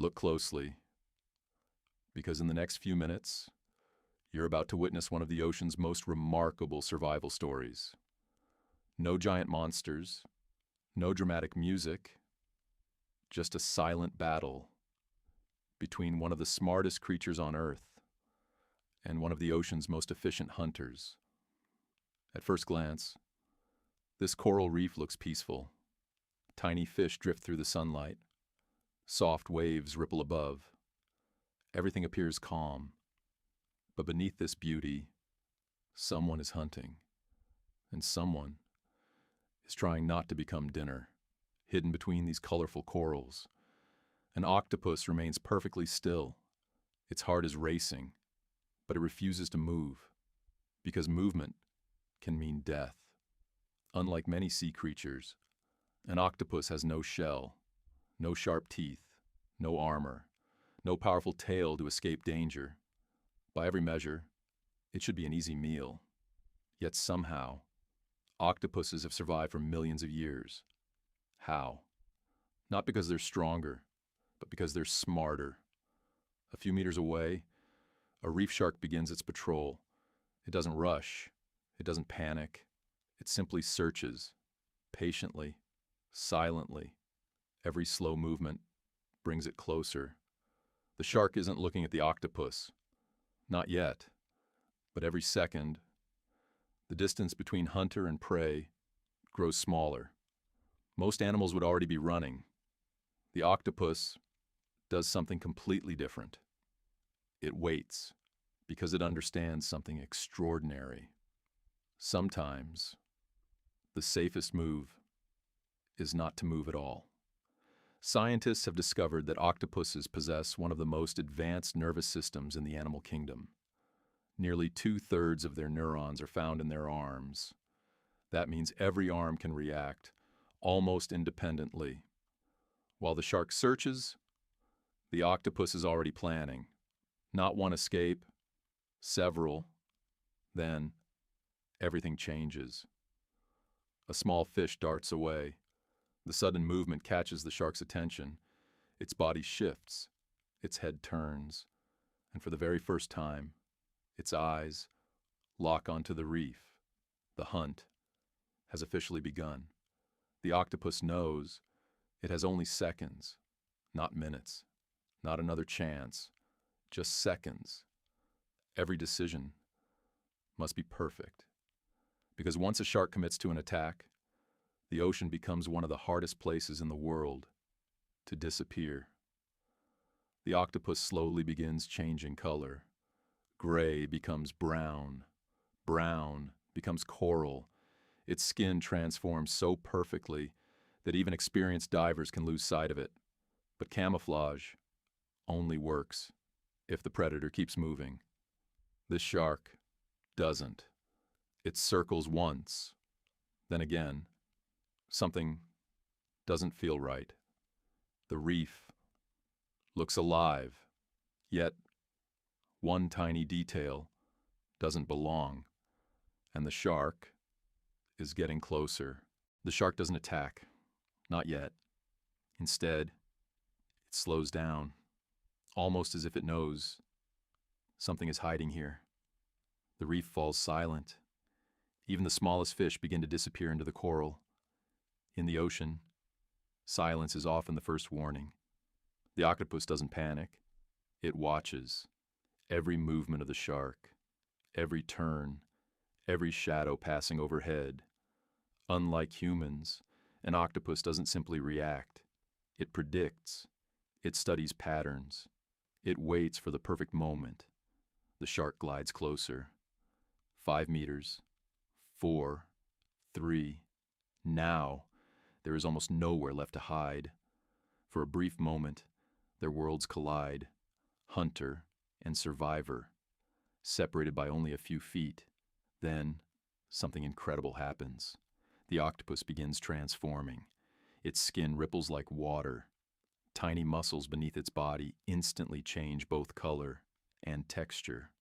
Look closely, because in the next few minutes, you're about to witness one of the ocean's most remarkable survival stories. No giant monsters, no dramatic music, just a silent battle between one of the smartest creatures on Earth and one of the ocean's most efficient hunters. At first glance, this coral reef looks peaceful. Tiny fish drift through the sunlight. Soft waves ripple above. Everything appears calm. But beneath this beauty, someone is hunting. And someone is trying not to become dinner, hidden between these colorful corals. An octopus remains perfectly still. Its heart is racing, but it refuses to move, because movement can mean death. Unlike many sea creatures, an octopus has no shell, no sharp teeth, no armor, no powerful tail to escape danger. By every measure, it should be an easy meal. Yet somehow, octopuses have survived for millions of years. How? Not because they're stronger, but because they're smarter. A few meters away, a reef shark begins its patrol. It doesn't rush. It doesn't panic. It simply searches, patiently, silently. Every slow movement brings it closer. The shark isn't looking at the octopus. Not yet. But every second, the distance between hunter and prey grows smaller. Most animals would already be running. The octopus does something completely different. It waits, because it understands something extraordinary. Sometimes, the safest move is not to move at all. Scientists have discovered that octopuses possess one of the most advanced nervous systems in the animal kingdom. Nearly 2/3 of their neurons are found in their arms. That means every arm can react, almost independently. While the shark searches, the octopus is already planning. Not one escape, several. Then, everything changes. A small fish darts away. The sudden movement catches the shark's attention. Its body shifts, its head turns, and for the very first time, its eyes lock onto the reef. The hunt has officially begun. The octopus knows it has only seconds, not minutes, not another chance, just seconds. Every decision must be perfect. Because once a shark commits to an attack, the ocean becomes one of the hardest places in the world to disappear. The octopus slowly begins changing color. Gray becomes brown. Brown becomes coral. Its skin transforms so perfectly that even experienced divers can lose sight of it. But camouflage only works if the predator keeps moving. This shark doesn't. It circles once, then again. Something doesn't feel right. The reef looks alive, yet one tiny detail doesn't belong, and the shark is getting closer. The shark doesn't attack, not yet. Instead, it slows down, almost as if it knows something is hiding here. The reef falls silent. Even the smallest fish begin to disappear into the coral. In the ocean, silence is often the first warning. The octopus doesn't panic. It watches every movement of the shark, every turn, every shadow passing overhead. Unlike humans, an octopus doesn't simply react. It predicts. It studies patterns. It waits for the perfect moment. The shark glides closer. 5 meters. 4. 3. Now, there is almost nowhere left to hide. For a brief moment, their worlds collide. Hunter and survivor, separated by only a few feet. Then, something incredible happens. The octopus begins transforming. Its skin ripples like water. Tiny muscles beneath its body instantly change both color and texture.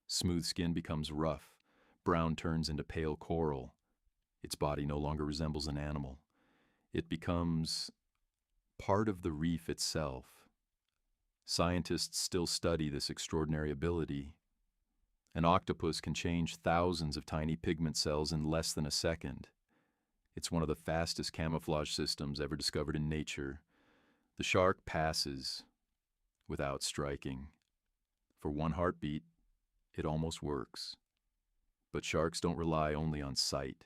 Smooth skin becomes rough. Brown turns into pale coral. Its body no longer resembles an animal. It becomes part of the reef itself. Scientists still study this extraordinary ability. An octopus can change thousands of tiny pigment cells in less than a second. It's one of the fastest camouflage systems ever discovered in nature. The shark passes without striking. For one heartbeat, it almost works. But sharks don't rely only on sight.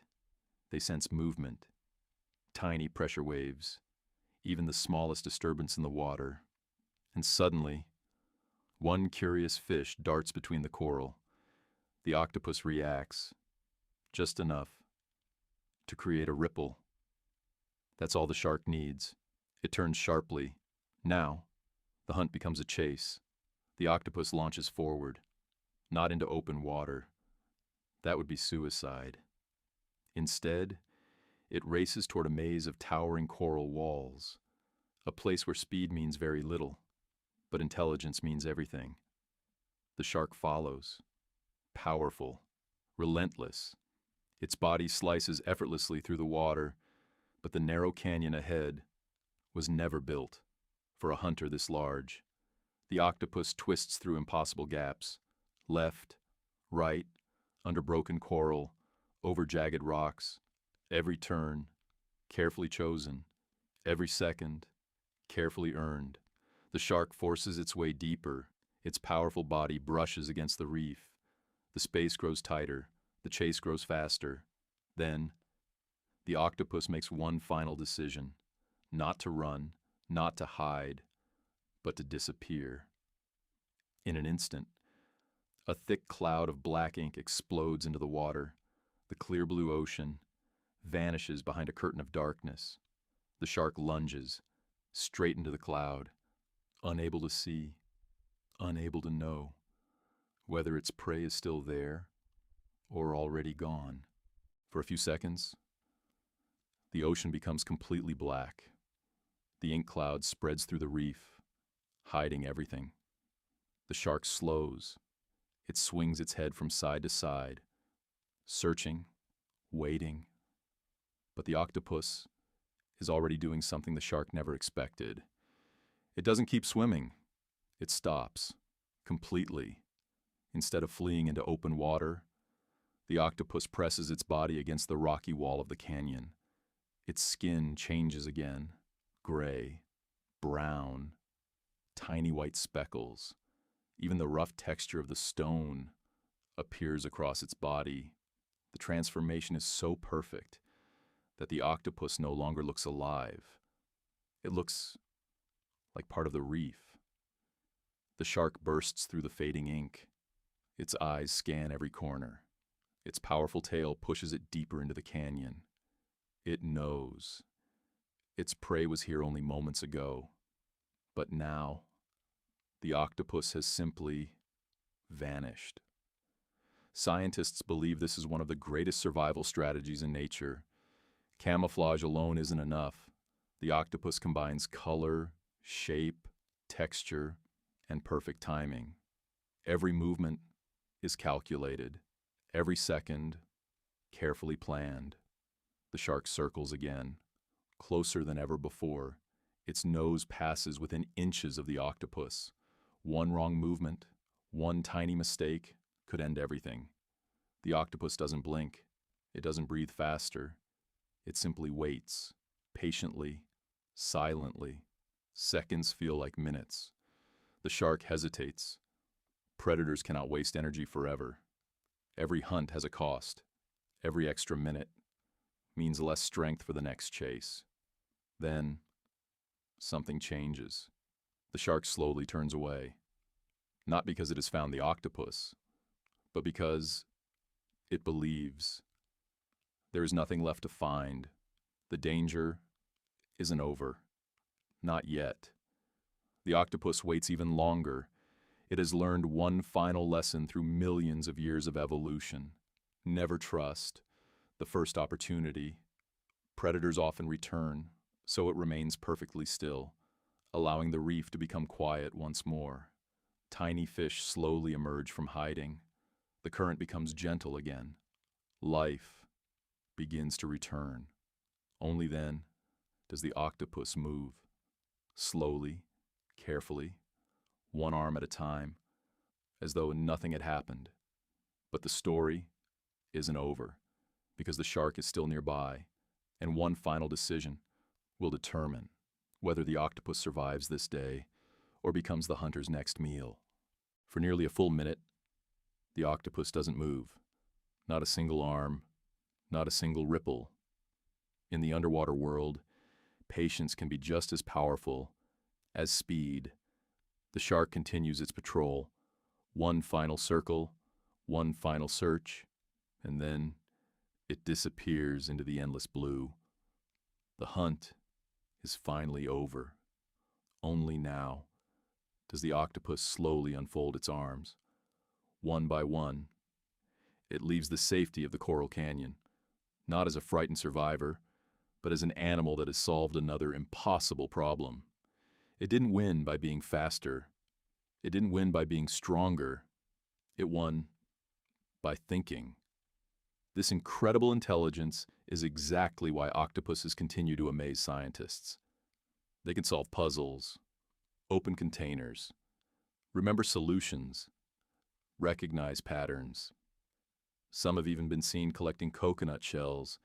They sense movement, tiny pressure waves, even the smallest disturbance in the water. And suddenly, one curious fish darts between the coral. The octopus reacts, just enough to create a ripple. That's all the shark needs. It turns sharply. Now, the hunt becomes a chase. The octopus launches forward, not into open water. That would be suicide. Instead, it races toward a maze of towering coral walls, a place where speed means very little, but intelligence means everything. The shark follows, powerful, relentless. Its body slices effortlessly through the water, but the narrow canyon ahead was never built for a hunter this large. The octopus twists through impossible gaps, left, right, under broken coral, over jagged rocks. Every turn, carefully chosen. Every second, carefully earned. The shark forces its way deeper. Its powerful body brushes against the reef. The space grows tighter. The chase grows faster. Then, the octopus makes one final decision. Not to run, not to hide, but to disappear. In an instant, a thick cloud of black ink explodes into the water. The clear blue ocean vanishes behind a curtain of darkness. The shark lunges straight into the cloud, unable to see, unable to know whether its prey is still there or already gone. For a few seconds, the ocean becomes completely black. The ink cloud spreads through the reef, hiding everything. The shark slows. It swings its head from side to side, searching, waiting. But the octopus is already doing something the shark never expected. It doesn't keep swimming. It stops, completely. Instead of fleeing into open water, the octopus presses its body against the rocky wall of the canyon. Its skin changes again, gray, brown, tiny white speckles. Even the rough texture of the stone appears across its body. The transformation is so perfect that the octopus no longer looks alive. It looks like part of the reef. The shark bursts through the fading ink. Its eyes scan every corner. Its powerful tail pushes it deeper into the canyon. It knows. Its prey was here only moments ago. But now, the octopus has simply vanished. Scientists believe this is one of the greatest survival strategies in nature. Camouflage alone isn't enough. The octopus combines color, shape, texture, and perfect timing. Every movement is calculated. Every second, carefully planned. The shark circles again, closer than ever before. Its nose passes within inches of the octopus. One wrong movement, one tiny mistake could end everything. The octopus doesn't blink. It doesn't breathe faster. It simply waits, patiently, silently. Seconds feel like minutes. The shark hesitates. Predators cannot waste energy forever. Every hunt has a cost. Every extra minute means less strength for the next chase. Then, something changes. The shark slowly turns away. Not because it has found the octopus, but because it believes. There is nothing left to find. The danger isn't over. Not yet. The octopus waits even longer. It has learned one final lesson through millions of years of evolution. Never trust the first opportunity. Predators often return, so it remains perfectly still, allowing the reef to become quiet once more. Tiny fish slowly emerge from hiding. The current becomes gentle again. Life begins to return. Only then does the octopus move. Slowly, carefully, one arm at a time, as though nothing had happened. But the story isn't over, because the shark is still nearby, and one final decision will determine whether the octopus survives this day or becomes the hunter's next meal. For nearly a full minute, the octopus doesn't move. Not a single arm, not a single ripple. In the underwater world, patience can be just as powerful as speed. The shark continues its patrol. One final circle, one final search, and then it disappears into the endless blue. The hunt is finally over. Only now does the octopus slowly unfold its arms. One by one, it leaves the safety of the coral canyon, not as a frightened survivor, but as an animal that has solved another impossible problem. It didn't win by being faster. It didn't win by being stronger. It won by thinking. This incredible intelligence is exactly why octopuses continue to amaze scientists. They can solve puzzles, open containers, remember solutions, recognize patterns. Some have even been seen collecting coconut shells,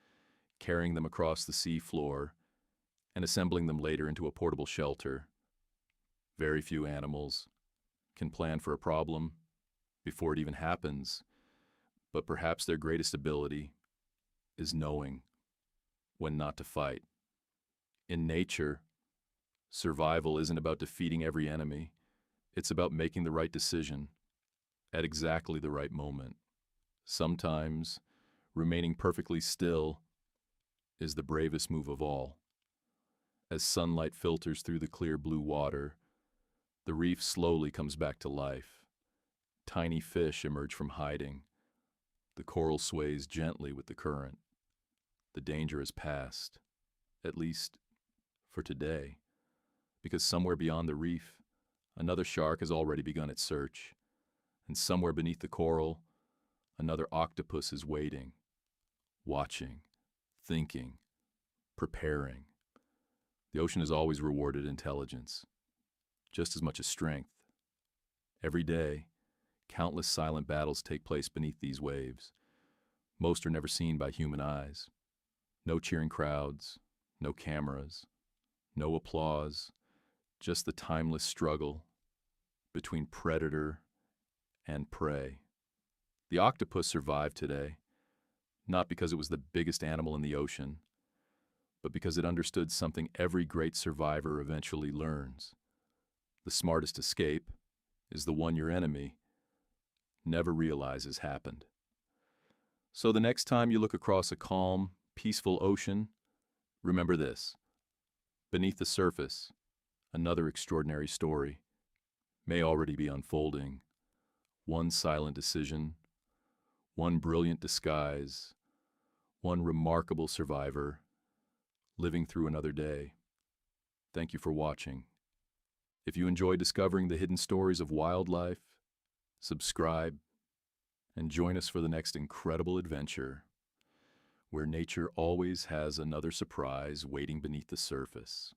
carrying them across the sea floor, and assembling them later into a portable shelter. Very few animals can plan for a problem before it even happens, but perhaps their greatest ability is knowing when not to fight. In nature, survival isn't about defeating every enemy. It's about making the right decision at exactly the right moment. Sometimes, remaining perfectly still is the bravest move of all. As sunlight filters through the clear blue water, the reef slowly comes back to life. Tiny fish emerge from hiding. The coral sways gently with the current. The danger is past, at least for today, because somewhere beyond the reef, another shark has already begun its search, and somewhere beneath the coral, another octopus is waiting, watching, thinking, preparing. The ocean has always rewarded intelligence, just as much as strength. Every day, countless silent battles take place beneath these waves. Most are never seen by human eyes. No cheering crowds, no cameras, no applause, just the timeless struggle between predator and prey. The octopus survived today, not because it was the biggest animal in the ocean, but because it understood something every great survivor eventually learns. The smartest escape is the one your enemy never realizes happened. So the next time you look across a calm, peaceful ocean, remember this. Beneath the surface, another extraordinary story may already be unfolding. One silent decision, one brilliant disguise, one remarkable survivor living through another day. Thank you for watching. If you enjoy discovering the hidden stories of wildlife, subscribe and join us for the next incredible adventure, where nature always has another surprise waiting beneath the surface.